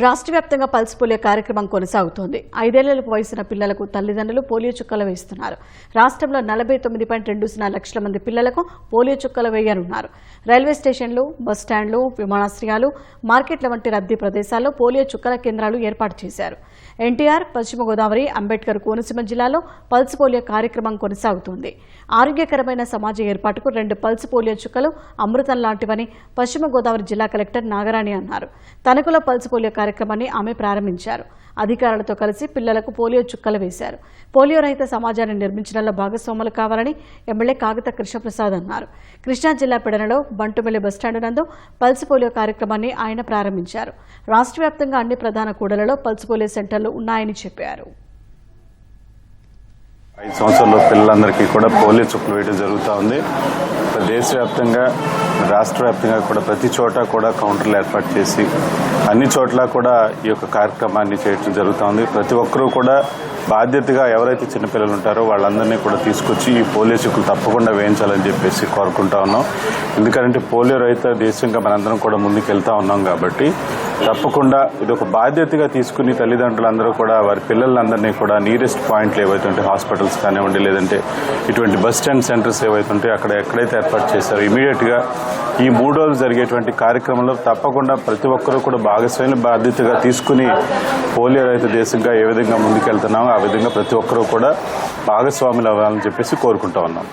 రాష్ట్ర వ్యాప్తంగా pulse polio కార్యక్రమం కొనసాగుతోంది. 5 ఏళ్లలోపు వయసున్న పిల్లలకు తల్లిదండ్రులు పోలియో చుక్కలు వేస్తున్నారు. రాష్ట్రంలో 49.20 లక్షల మంది పిల్లలకు పోలియో చుక్కలు వేయనున్నారు. రైల్వే స్టేషన్లు, బస్టాండ్లు, విమానాశ్రయాలు, మార్కెట్ల వంటి రద్దీ ప్రదేశాల్లో పోలియో చుక్కల కేంద్రాలు ఏర్పాటు చేశారు. ఎన్టీఆర్, పశ్చిమ గోదావరి, అంబేద్కర్ కోనసీమ జిల్లాలో పల్స్ పోలియో కార్యక్రమం కొనసాగుతోంది. ఆరోగ్యకరమైన సమాజ ఏర్పాటుకు 2 పల్స్ పోలియో చుక్కలు అమృతం లాంటివని పశ్చిమ గోదావరి జిల్లా కలెక్టర్ నాగరాణి అన్నారు. తణుకులో పల్స్ పోలియో కార్యక్రమాన్ని ఆమె ప్రారంభించారు. అధికారులతో కలిసి పిల్లలకు పోలియో చుక్కలు వేశారు. పోలియో రహిత సమాజాన్ని నిర్మించడంలో భాగస్వాములు కావాలని ఎమ్మెల్యే కాగిత కృష్ణప్రసాద్ అన్నారు. కృష్ణా జిల్లా పెడనలో బంటుమిల్లి బస్టాండ్ నందు పల్స్ పోలియో కార్యక్రమాన్ని ఆయన ప్రారంభించారు. రాష్ట్ర వ్యాప్తంగా అన్ని ప్రధాన కూడలలో పల్స్ పోలియో సెంటర్లు ఉన్నాయని చెప్పారు. 5 సంవత్సరాల పిల్లలందరికీ కూడా పోలియో చుక్కలు వేయడం జరుగుతూ ఉంది. దేశవ్యాప్తంగా, రాష్ట్ర వ్యాప్తంగా కూడా ప్రతి చోట కూడా కౌంటర్లు ఏర్పాటు చేసి అన్ని చోట్ల కూడా ఈ యొక్క కార్యక్రమాన్ని చేయడం జరుగుతూ ఉంది. ప్రతి ఒక్కరూ కూడా బాధ్యతగా ఎవరైతే చిన్నపిల్లలు ఉంటారో వాళ్ళందరినీ కూడా తీసుకొచ్చి ఈ పోలియో చుక్కలు తప్పకుండా వేయించాలని చెప్పేసి కోరుకుంటా ఉన్నాం. ఎందుకంటే పోలియో రహిత దేశంగా మనందరం కూడా ముందుకు వెళ్తా ఉన్నాం కాబట్టి తప్పకుండా ఇది ఒక బాధ్యతగా తీసుకుని తల్లిదండ్రులందరూ కూడా వారి పిల్లలందరినీ కూడా నియరెస్ట్ పాయింట్లు ఏవైతుంటే హాస్పిటల్స్ కానివ్వండి, లేదంటే ఇటువంటి బస్ స్టాండ్ సెంటర్స్ ఏవైతుంటే అక్కడ ఎక్కడైతే ఏర్పాటు చేశారో ఇమీడియట్గా ఈ 3 రోజులు జరిగేటువంటి కార్యక్రమంలో తప్పకుండా ప్రతి ఒక్కరూ కూడా భాగస్వామ్య బాధ్యతగా తీసుకుని పోలియో రహిత దేశంగా ఏ విధంగా ముందుకెళ్తున్నామో ఆ విధంగా ప్రతి ఒక్కరూ కూడా భాగస్వాములు అవ్వాలని చెప్పేసి కోరుకుంటా ఉన్నాం.